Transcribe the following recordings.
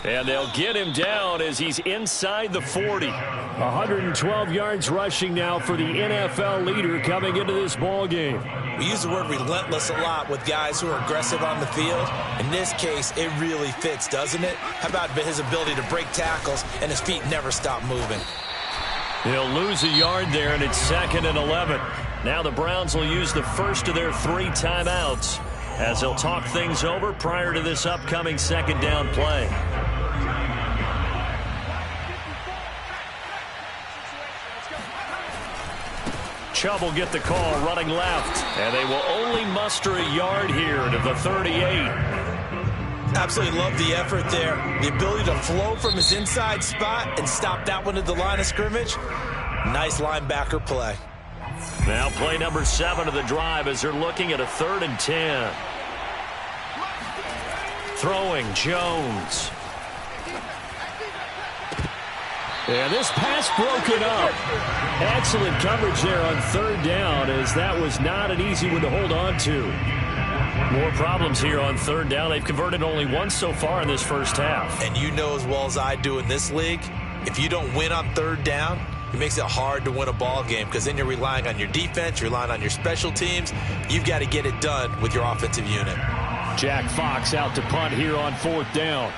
And they'll get him down as he's inside the 40. 112 yards rushing now for the NFL leader coming into this ball game. We use the word relentless a lot with guys who are aggressive on the field. In this case, it really fits, doesn't it? How about his ability to break tackles and his feet never stop moving? He'll lose a yard there, and it's 2nd and 11. Now the Browns will use the first of their 3 timeouts as they'll talk things over prior to this upcoming 2nd down play. Chubb will get the call running left, and they will only muster a yard here to the 38. Absolutely love the effort there. The ability to flow from his inside spot and stop that one at the line of scrimmage. Nice linebacker play. Now play number 7 of the drive as they're looking at a 3rd and 10. Throwing Jones. And this pass broken up. Excellent coverage there on 3rd down, as that was not an easy one to hold on to. More problems here on 3rd down. They've converted only once so far in this first half. And you know as well as I do in this league, if you don't win on 3rd down, it makes it hard to win a ball game because then you're relying on your defense, you're relying on your special teams. You've got to get it done with your offensive unit. Jack Fox out to punt here on 4th down.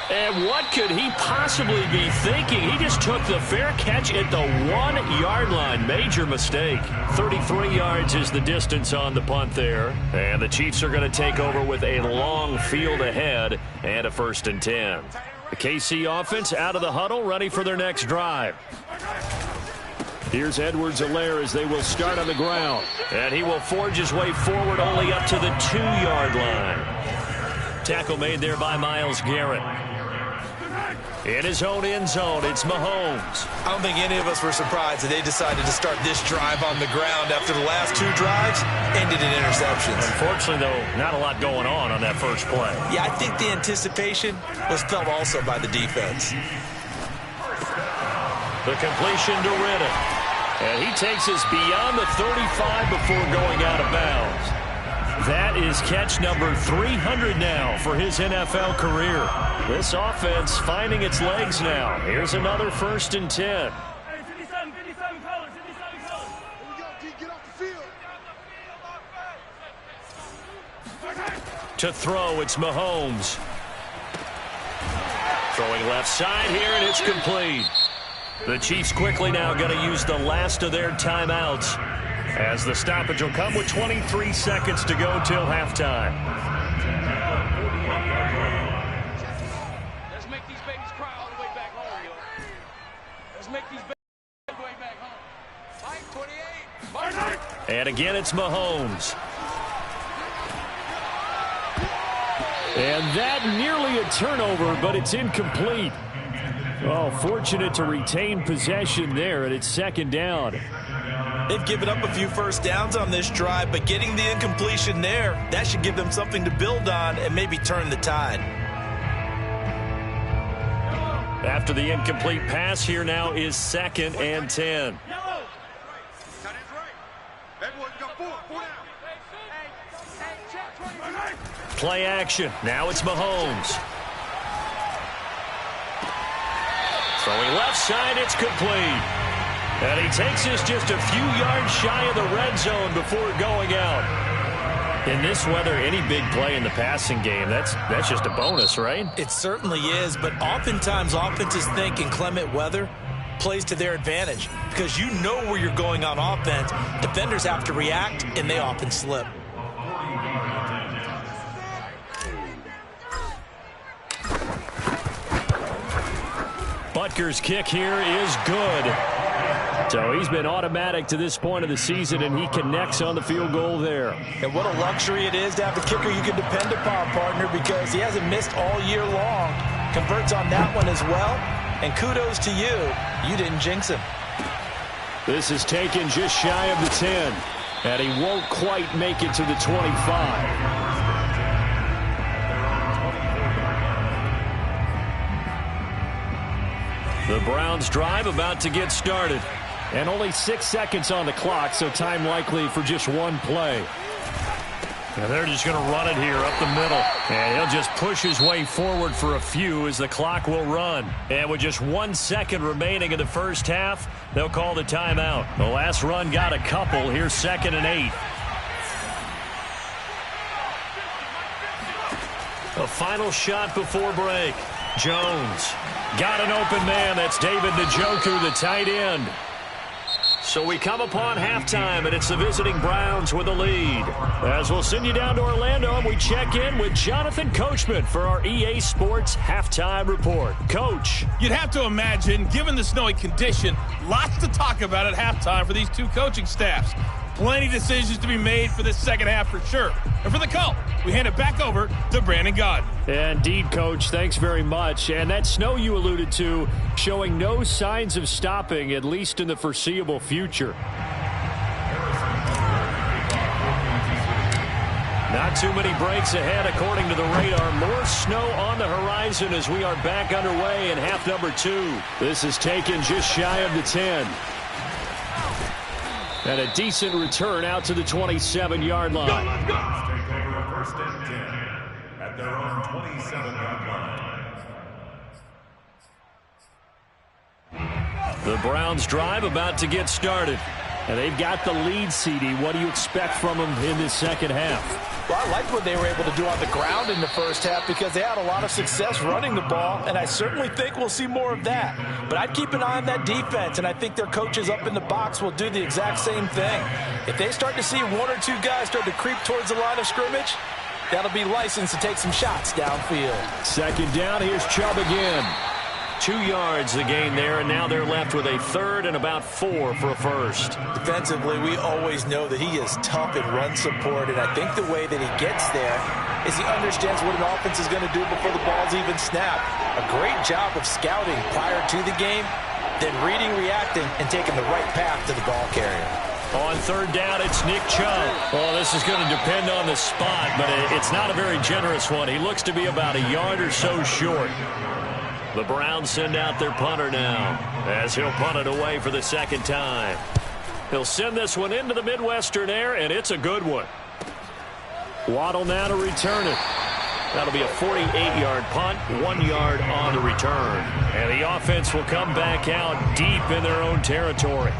And what could he possibly be thinking? He just took the fair catch at the 1-yard line. Major mistake. 33 yards is the distance on the punt there. And the Chiefs are going to take over with a long field ahead and a 1st and 10. The KC offense out of the huddle, ready for their next drive. Here's Edwards-Helaire as they will start on the ground. And he will forge his way forward only up to the 2-yard line. Tackle made there by Myles Garrett. In his own end zone, it's Mahomes. I don't think any of us were surprised that they decided to start this drive on the ground after the last 2 drives ended in interceptions. Unfortunately, though, not a lot going on that first play. Yeah, I think the anticipation was felt also by the defense. The completion to Riddick. And he takes us beyond the 35 before going out of bounds. That is catch number 300 now for his NFL career. This offense finding its legs now. Here's another 1st and 10. To throw, it's Mahomes. Throwing left side here, and it's complete. The Chiefs quickly now going to use the last of their timeouts, as the stoppage will come with 23 seconds to go till halftime. Let's make these babies cry all the way back home, yo. Let's make these babies all the way back home. Mike 28. And again, it's Mahomes. And that nearly a turnover, but it's incomplete. Oh, fortunate to retain possession there, and it's 2nd down. They've given up a few first downs on this drive, but getting the incompletion there, that should give them something to build on and maybe turn the tide. After the incomplete pass, here now is 2nd and 10. Play action. Now it's Mahomes. Throwing left side, it's complete. And he takes us just a few yards shy of the red zone before going out. In this weather, any big play in the passing game, that's just a bonus, right? It certainly is, but oftentimes offenses think inclement weather plays to their advantage because you know where you're going on offense. Defenders have to react, and they often slip. Butker's kick here is good. So he's been automatic to this point of the season, and he connects on the field goal there. And what a luxury it is to have a kicker you can depend upon, partner, because he hasn't missed all year long. Converts on that one as well. And kudos to you. You didn't jinx him. This is taken just shy of the 10. And he won't quite make it to the 25. The Browns drive about to get started. And only 6 seconds on the clock, so time likely for just one play. And they're just going to run it here up the middle. And he'll just push his way forward for a few as the clock will run. And with just 1 second remaining in the first half, they'll call the timeout. The last run got a couple. Here's 2nd and 8. A final shot before break. Jones got an open man. That's David Njoku, the tight end. So we come upon halftime, and it's the visiting Browns with a lead. As we'll send you down to Orlando, and we check in with Jonathan Coachman for our EA Sports Halftime Report. Coach. You'd have to imagine, given the snowy condition, lots to talk about at halftime for these two coaching staffs. Plenty of decisions to be made for this second half for sure. And for the call, we hand it back over to Brandon Gaudin. Indeed, Coach. Thanks very much. And that snow you alluded to showing no signs of stopping, at least in the foreseeable future. Not too many breaks ahead according to the radar. More snow on the horizon as we are back underway in half number 2. This is taken just shy of the 10. And a decent return out to the 27-yard line. Let's go. Take over 1st and 10 at their own 27-yard line. The Browns drive about to get started. And they've got the lead, CD. What do you expect from them in this second half? Well, I liked what they were able to do on the ground in the first half because they had a lot of success running the ball, and I certainly think we'll see more of that. But I'd keep an eye on that defense, and I think their coaches up in the box will do the exact same thing. If they start to see 1 or 2 guys start to creep towards the line of scrimmage, that'll be licensed to take some shots downfield. 2nd down, here's Chubb again. 2 yards the gain there, and now they're left with a 3rd and about 4 for a first. Defensively, we always know that he is tough in run support, and I think the way that he gets there is he understands what an offense is going to do before the ball's even snapped. A great job of scouting prior to the game, then reading, reacting, and taking the right path to the ball carrier. On 3rd down, it's Nick Chubb. Well, this is going to depend on the spot, but it's not a very generous one. He looks to be about a yard or so short. The Browns send out their punter now as he'll punt it away for the 2nd time. He'll send this one into the Midwestern air, and it's a good one. Waddle now to return it. That'll be a 48-yard punt, 1 yard on the return. And the offense will come back out deep in their own territory.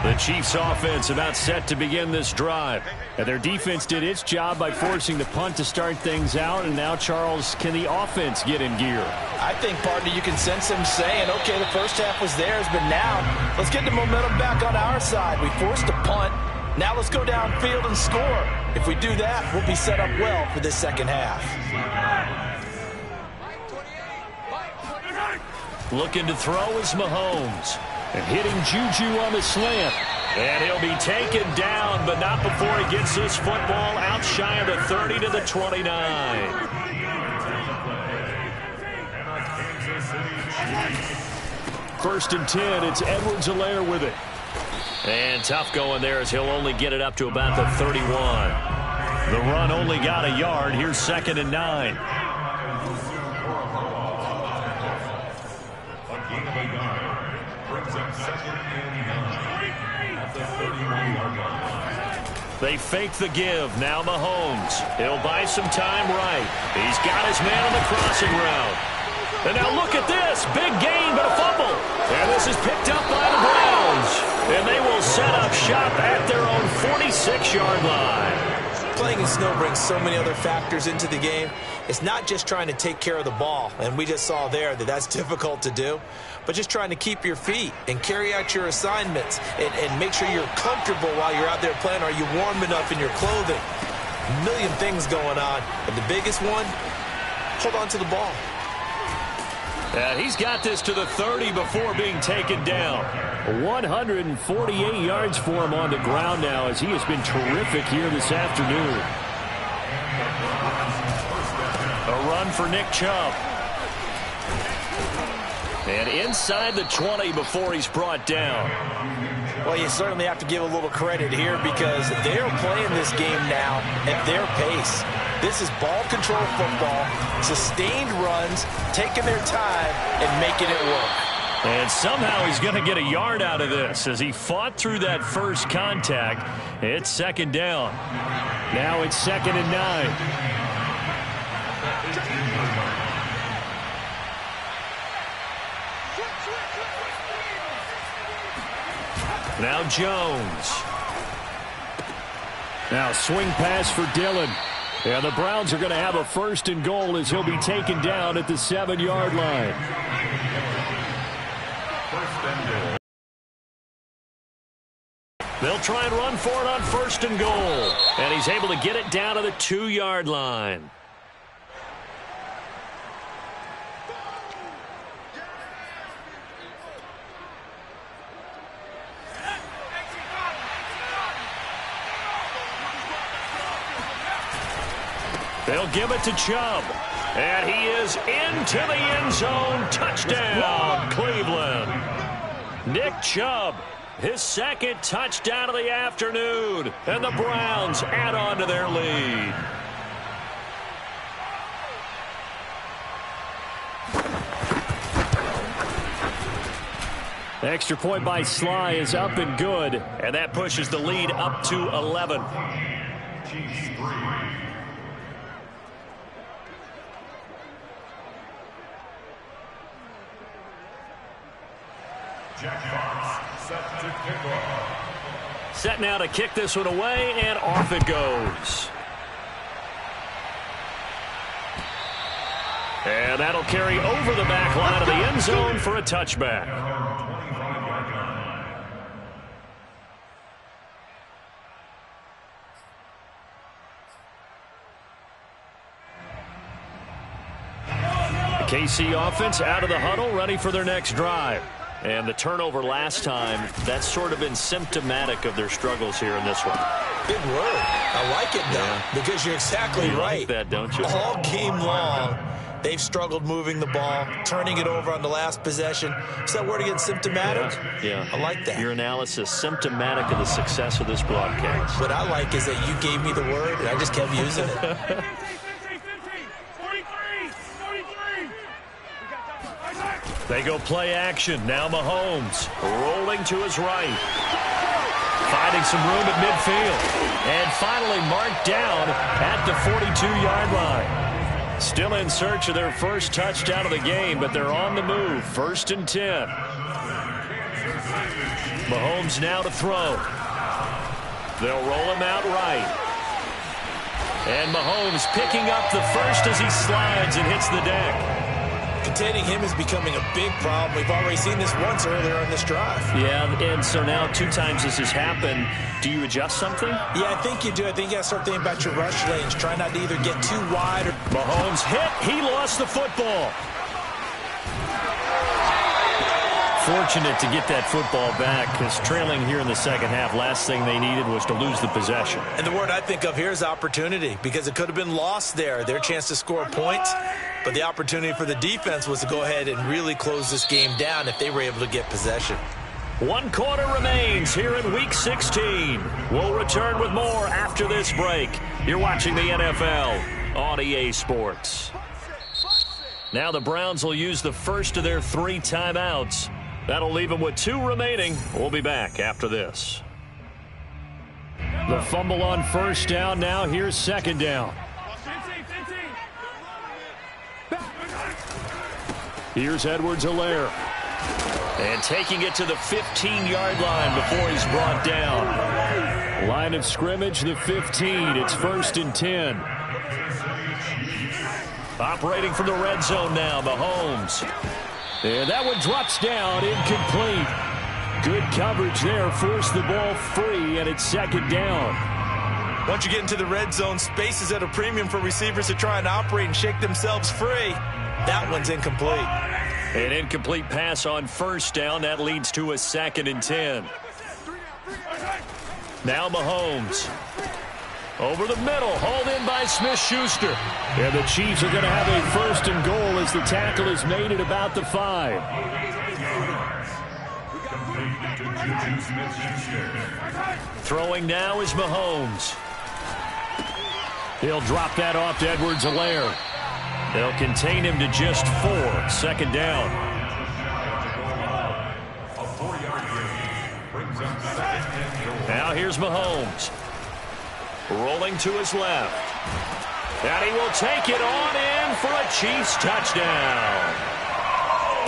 The Chiefs' offense about set to begin this drive. And their defense did its job by forcing the punt to start things out. And now, Charles, can the offense get in gear? I think, partner, you can sense them saying, okay, the first half was theirs, but now let's get the momentum back on our side. We forced a punt. Now let's go downfield and score. If we do that, we'll be set up well for this second half. Looking to throw is Mahomes. And hitting Juju on the slant. And he'll be taken down, but not before he gets this football out shy of the 30 to the 29. First and 10, it's Edwards-Helaire with it. And tough going there as he'll only get it up to about the 31. The run only got a yard. Here's 2nd and 9. They fake the give. Now Mahomes. He'll buy some time right. He's got his man on the crossing route. And now look at this. Big gain, but a fumble. And this is picked up by the Browns. And they will set up shop at their own 46-yard line. Playing in snow brings so many other factors into the game. It's not just trying to take care of the ball, and we just saw there that that's difficult to do, but just trying to keep your feet and carry out your assignments and make sure you're comfortable while you're out there playing. Are you warm enough in your clothing? A million things going on, but the biggest one, hold on to the ball. He's got this to the 30 before being taken down. 148 yards for him on the ground now as he has been terrific here this afternoon. A run for Nick Chubb. And inside the 20 before he's brought down. Well, you certainly have to give a little credit here because they're playing this game now at their pace. This is ball control football, sustained runs, taking their time and making it work. And somehow he's going to get a yard out of this as he fought through that first contact. It's second down. Now it's 2nd and 9. Now Jones. Now swing pass for Dillon. And the Browns are going to have a 1st and goal as he'll be taken down at the 7-yard line. They'll try and run for it on 1st and goal. And he's able to get it down to the 2-yard line. They'll give it to Chubb. And he is into the end zone. Touchdown, Cleveland. Nick Chubb, his 2nd touchdown of the afternoon. And the Browns add on to their lead. Extra point by Sly is up and good. And that pushes the lead up to 11. Set to kick off. Set now to kick this one away, and off it goes. And that'll carry over the back line of the end zone for a touchback. The KC offense out of the huddle, ready for their next drive. And the turnover last time, that's sort of been symptomatic of their struggles here in this one. Big word. I like it, though, because you're exactly right. Like that, don't you? All game long, they've struggled moving the ball, turning it over on the last possession. Is that word again, symptomatic? Yeah. I like that. Your analysis, symptomatic of the success of this broadcast. What I like is that you gave me the word, and I just kept using it. They go play action. Now Mahomes rolling to his right. Finding some room at midfield. And finally marked down at the 42-yard line. Still in search of their first touchdown of the game, but they're on the move. 1st and 10. Mahomes now to throw. They'll roll him out right. And Mahomes picking up the first as he slides and hits the deck. Containing him is becoming a big problem. We've already seen this once earlier on this drive. Yeah, and so now 2 times this has happened. Do you adjust something? Yeah, I think you do. I think you got to start thinking about your rush lanes. Try not to either get too wide or... Mahomes hit. He lost the football. Fortunate to get that football back because trailing here in the second half, last thing they needed was to lose the possession. And the word I think of here is opportunity because it could have been lost there. Their chance to score points, but the opportunity for the defense was to go ahead and really close this game down if they were able to get possession. 1 quarter remains here in Week 16. We'll return with more after this break. You're watching the NFL on EA Sports. Now the Browns will use the first of their 3 timeouts. That'll leave them with 2 remaining. We'll be back after this. The fumble on first down. Now here's second down. Here's Edwards-Helaire. And taking it to the 15-yard line before he's brought down. Line of scrimmage, the 15. It's 1st and 10. Operating from the red zone now, Mahomes. And that one drops down, incomplete. Good coverage there, forced the ball free, and it's second down. Once you get into the red zone, space is at a premium for receivers to try and operate and shake themselves free. That one's incomplete. An incomplete pass on first down. That leads to a 2nd and 10. Now Mahomes. Over the middle, hauled in by Smith-Schuster. And the Chiefs are going to have a 1st and goal as the tackle is made at about the 5. Throwing now is Mahomes. He'll drop that off to Edwards-Helaire. They'll contain him to just 4. Second down. Now here's Mahomes. Rolling to his left. And he will take it on in for a Chiefs touchdown.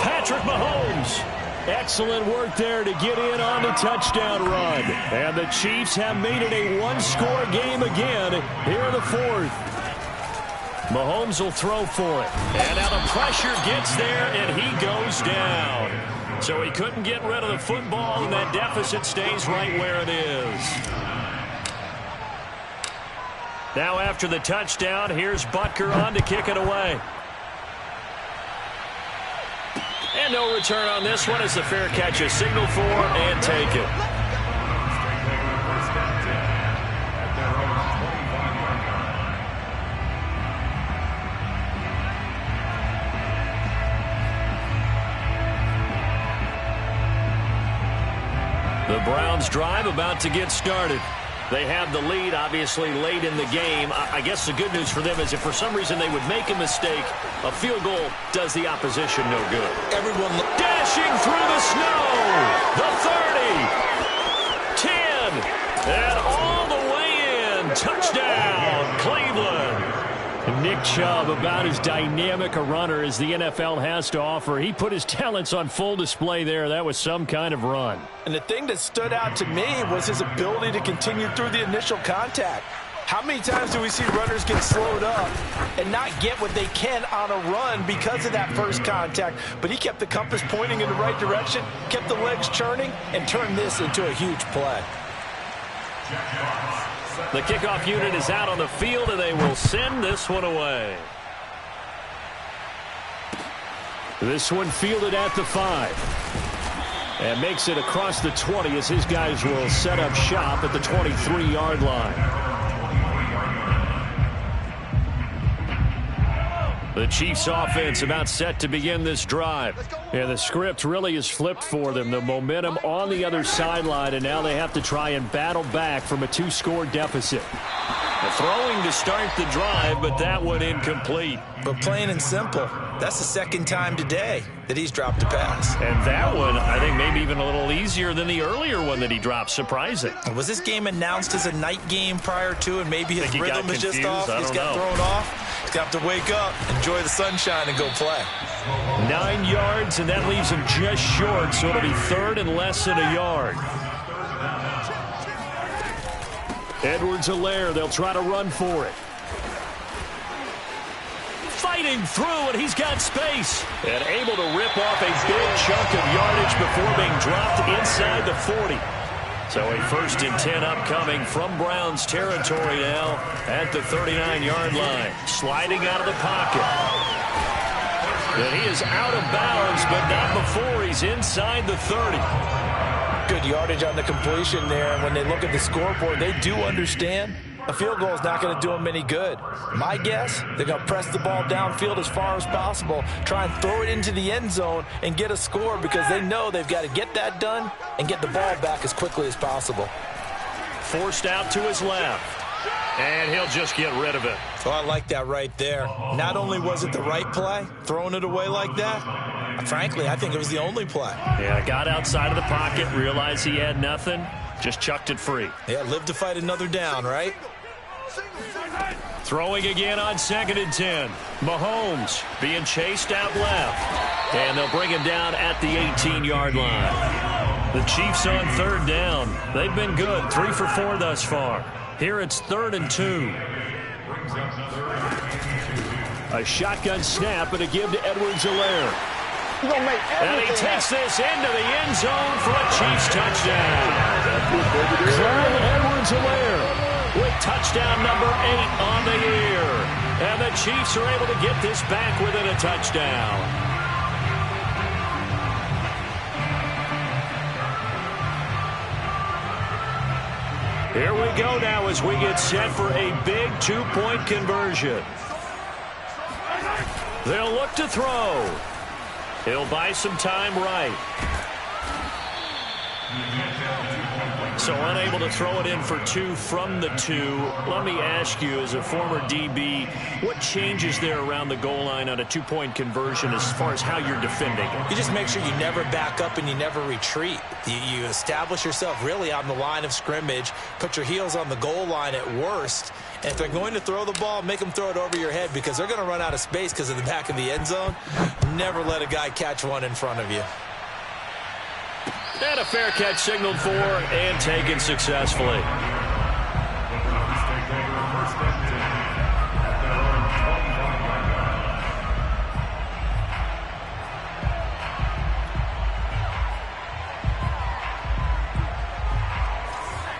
Patrick Mahomes. Excellent work there to get in on the touchdown run. And the Chiefs have made it a one-score game again here in the fourth. Mahomes will throw for it. And now the pressure gets there, and he goes down. So he couldn't get rid of the football, and that deficit stays right where it is. Now after the touchdown, here's Butker on to kick it away. And no return on this one as the fair catch is signaled for and taken. The Browns drive about to get started. They have the lead, obviously, late in the game. I guess the good news for them is if for some reason they would make a mistake, a field goal does the opposition no good. Everyone dashing through the snow. The 30, 10, and all the way in. Touchdown, Cleveland. Nick Chubb, about as dynamic a runner as the NFL has to offer. He put his talents on full display there. That was some kind of run. And the thing that stood out to me was his ability to continue through the initial contact. How many times do we see runners get slowed up and not get what they can on a run because of that first contact? But he kept the compass pointing in the right direction, kept the legs churning, and turned this into a huge play. The kickoff unit is out on the field, and they will send this one away. This one fielded at the 5. And makes it across the 20 as his guys will set up shop at the 23-yard line. The Chiefs offense about set to begin this drive. And the script really is flipped for them. The momentum on the other sideline, and now they have to try and battle back from a 2-score deficit. Throwing to start the drive, but that one incomplete. But plain and simple, that's the second time today that he's dropped a pass. And that one, I think, maybe even a little easier than the earlier one that he dropped. Surprising. Was this game announced as a night game prior to, and maybe his rhythm is just off? He's got thrown off. He's got to wake up, enjoy the sunshine, and go play. 9 yards, and that leaves him just short, so it'll be third and less than a yard. Edwards-Helaire, they'll try to run for it. Fighting through, and he's got space. And able to rip off a big chunk of yardage before being dropped inside the 40. So a 1st and 10 upcoming from Browns territory now at the 39-yard line. Sliding out of the pocket. And he is out of bounds, but not before he's inside the 30. Good yardage on the completion there. And when they look at the scoreboard, they do understand a field goal is not going to do them any good. My guess, they're going to press the ball downfield as far as possible, try and throw it into the end zone and get a score because they know they've got to get that done and get the ball back as quickly as possible. Forced out to his left. And he'll just get rid of it. So I like that right there. Not only was it the right play, throwing it away like that, frankly, I think it was the only play. Yeah, got outside of the pocket, realized he had nothing, just chucked it free. Yeah, live to fight another down, right? Throwing again on 2nd and 10. Mahomes being chased out left. And they'll bring him down at the 18-yard line. The Chiefs on 3rd down. They've been good, 3 for 4 thus far. Here it's 3rd and 2. A shotgun snap and a give to Edwards-Helaire. And he takes this into the end zone for a Chiefs touchdown. Edwards-Helaire with touchdown number 8 on the year. And the Chiefs are able to get this back within a touchdown. Here we go now as we get set for a big 2-point conversion. They'll look to throw. He'll buy some time right. So unable to throw it in for 2 from the 2. Let me ask you, as a former DB, what changes there around the goal line on a 2-point conversion as far as how you're defending? You just make sure you never back up and you never retreat. You establish yourself really on the line of scrimmage, put your heels on the goal line at worst, and if they're going to throw the ball, make them throw it over your head because they're going to run out of space because of the back of the end zone. Never let a guy catch one in front of you. And a fair catch signaled for and taken successfully.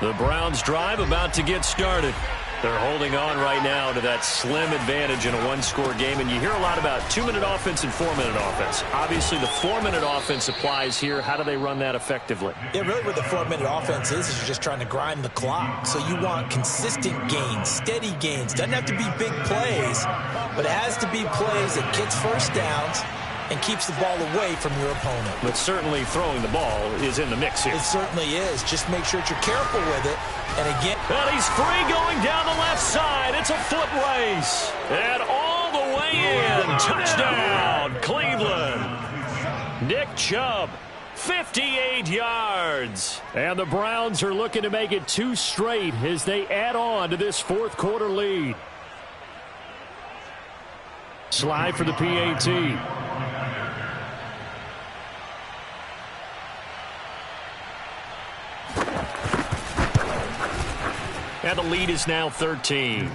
The Browns drive about to get started. They're holding on right now to that slim advantage in a one-score game, and you hear a lot about 2-minute offense and 4-minute offense. Obviously, the 4-minute offense applies here. How do they run that effectively? Yeah, really what the 4-minute offense is you're just trying to grind the clock. So you want consistent gains, steady gains. Doesn't have to be big plays, but it has to be plays that gets first downs and keeps the ball away from your opponent. But certainly throwing the ball is in the mix here. It certainly is. Just make sure that you're careful with it. And again, well, he's free going down the left side. It's a foot race. And all the way in. Touchdown, Cleveland. Nick Chubb, 58 yards. And the Browns are looking to make it 2 straight as they add on to this fourth quarter lead. Slide for the PAT. And the lead is now 13.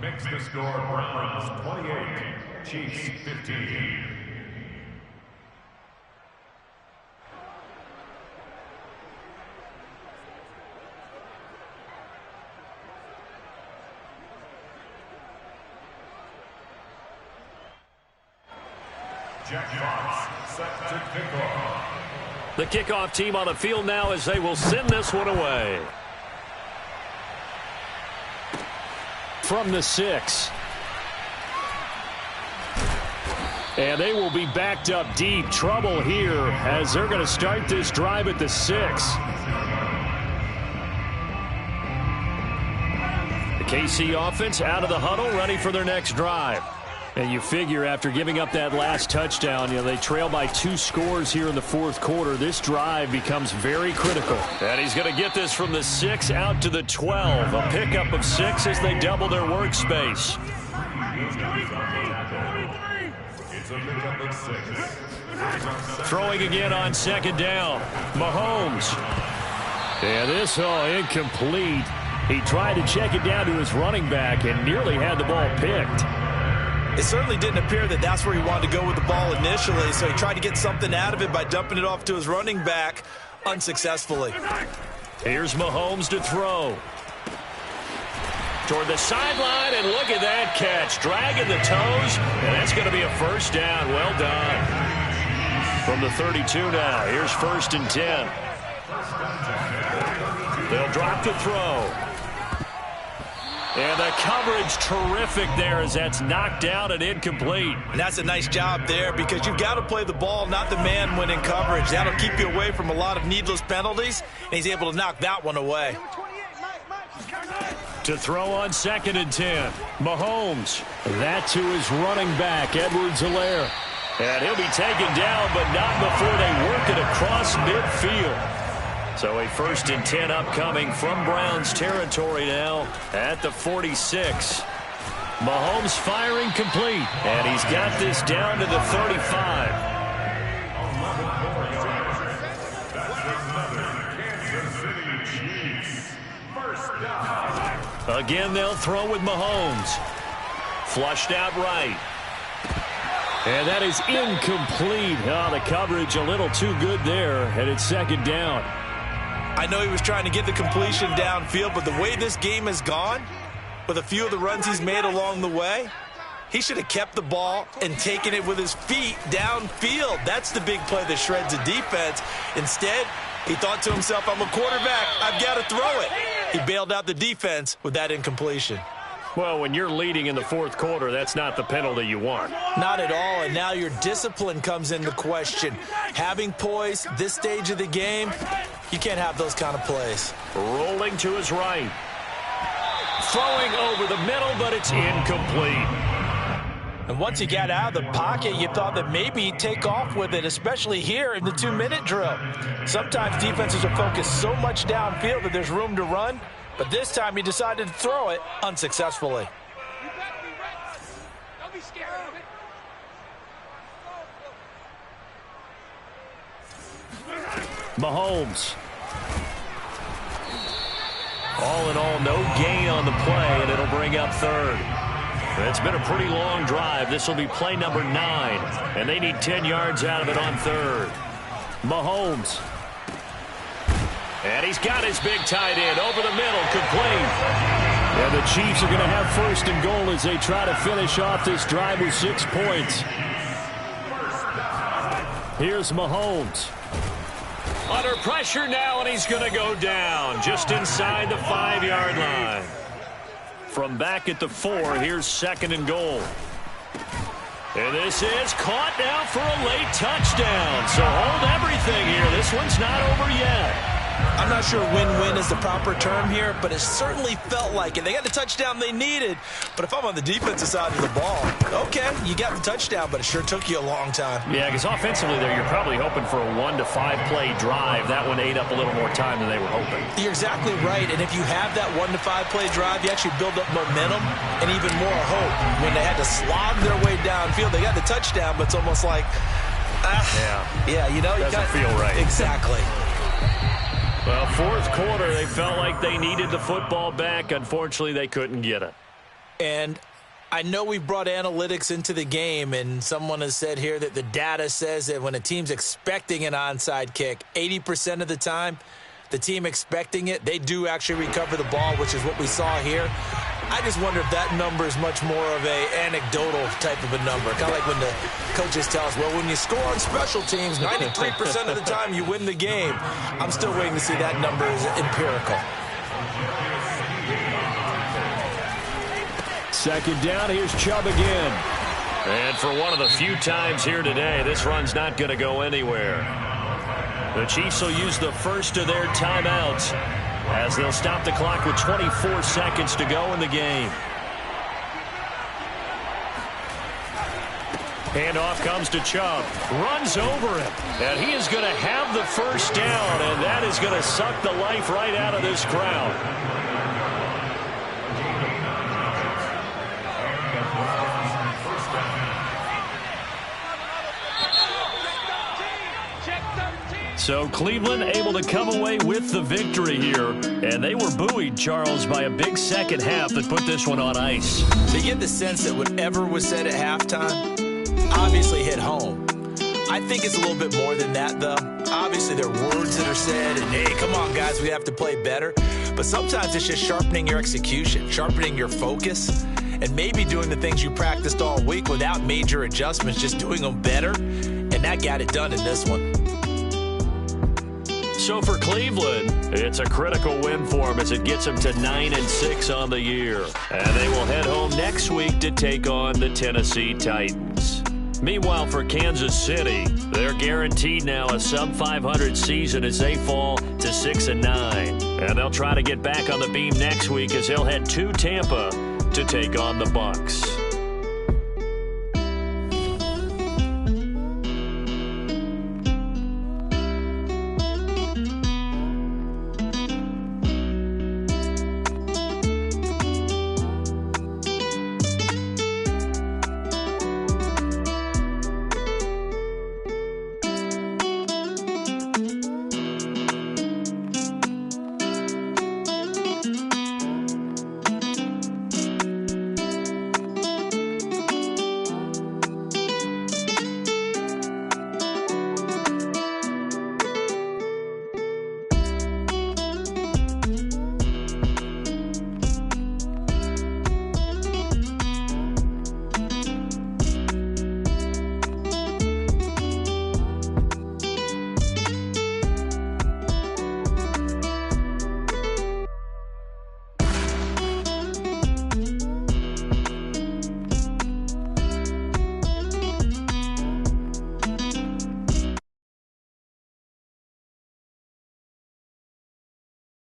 Makes the score Browns 28, Chiefs 15. Jack Fox set to kick off. The kickoff team on the field now as they will send this one away. From the 6. And they will be backed up deep. Trouble here as they're going to start this drive at the 6. The KC offense out of the huddle, ready for their next drive. And you figure after giving up that last touchdown, they trail by 2 scores here in the fourth quarter. This drive becomes very critical. And he's going to get this from the 6 out to the 12. A pickup of 6 as they double their workspace. Throwing again on second down. Mahomes. And this incomplete. He tried to check it down to his running back and nearly had the ball picked. It certainly didn't appear that that's where he wanted to go with the ball initially, so he tried to get something out of it by dumping it off to his running back unsuccessfully. Here's Mahomes to throw. Toward the sideline, and look at that catch. Dragging the toes, and that's going to be a first down. Well done. From the 32 now, here's 1st and 10. They'll drop the throw. And the coverage terrific there as that's knocked down and incomplete. And that's a nice job there because you've got to play the ball, not the man when in coverage. That'll keep you away from a lot of needless penalties, and he's able to knock that one away. To throw on 2nd and 10. Mahomes. That to his running back, Edwards-Helaire. And he'll be taken down, but not before they work it across midfield. So a 1st and 10 upcoming from Browns territory now at the 46. Mahomes firing complete, and he's got this down to the 35. Again, they'll throw with Mahomes. Flushed out right. And that is incomplete. Oh, the coverage a little too good there, and it's 2nd down. I know he was trying to get the completion downfield, but the way this game has gone, with a few of the runs he's made along the way, he should have kept the ball and taken it with his feet downfield. That's the big play that shreds a defense. Instead, he thought to himself, I'm a quarterback. I've got to throw it. He bailed out the defense with that incompletion. Well, when you're leading in the fourth quarter, that's not the penalty you want. Not at all, and now your discipline comes into question. Having poise this stage of the game, you can't have those kind of plays. Rolling to his right. Throwing over the middle, but it's incomplete. And once he got out of the pocket, you thought that maybe he'd take off with it, especially here in the 2-minute drill. Sometimes defenses are focused so much downfield that there's room to run, but this time he decided to throw it unsuccessfully. You better be ready. Don't be scared of it. Mahomes. All in all, no gain on the play, and it'll bring up third. It's been a pretty long drive. This will be play number 9, and they need 10 yards out of it on third. Mahomes. And he's got his big tight end over the middle, complete. And the Chiefs are going to have first and goal as they try to finish off this drive with 6 points. Here's Mahomes. Under pressure now, and he's going to go down just inside the 5-yard line. From back at the 4, here's second and goal. And this is caught now for a late touchdown. So hold everything here. This one's not over yet. I'm not sure win-win is the proper term here, but it certainly felt like it. They got the touchdown they needed, but if I'm on the defensive side of the ball, okay, you got the touchdown, but it sure took you a long time. Yeah, because offensively there, you're probably hoping for a 1 to 5 play drive. That one ate up a little more time than they were hoping. You're exactly right, and if you have that 1 to 5 play drive, you actually build up momentum and even more hope. When they had to slog their way downfield, they got the touchdown, but it's almost like, you know, doesn't feel right. Exactly. Well, fourth quarter, they felt like they needed the football back. Unfortunately, they couldn't get it. And I know we brought analytics into the game, and someone has said here that the data says that when a team's expecting an onside kick, 80% of the time, the team expecting it, they do actually recover the ball, which is what we saw here. I just wonder if that number is much more of a anecdotal type of a number. Kind of like when the coaches tell us, well, when you score on special teams, 93% of the time you win the game. I'm still waiting to see that number is empirical. Second down, here's Chubb again. And for one of the few times here today, this run's not going to go anywhere. The Chiefs will use the first of their timeouts as they'll stop the clock with 24 seconds to go in the game. Handoff comes to Chubb. Runs over him. And he is going to have the first down, and that is going to suck the life right out of this crowd. So Cleveland able to come away with the victory here. And they were buoyed, Charles, by a big second half that put this one on ice. They get the sense that whatever was said at halftime obviously hit home. I think it's a little bit more than that, though. Obviously, there are words that are said, and, hey, come on, guys, we have to play better. But sometimes it's just sharpening your execution, sharpening your focus, and maybe doing the things you practiced all week without major adjustments, just doing them better. And that got it done in this one. So for Cleveland, it's a critical win for them as it gets them to 9-6 on the year. And they will head home next week to take on the Tennessee Titans. Meanwhile, for Kansas City, they're guaranteed now a sub-500 season as they fall to 6-9. And they'll try to get back on the beam next week as they'll head to Tampa to take on the Bucs.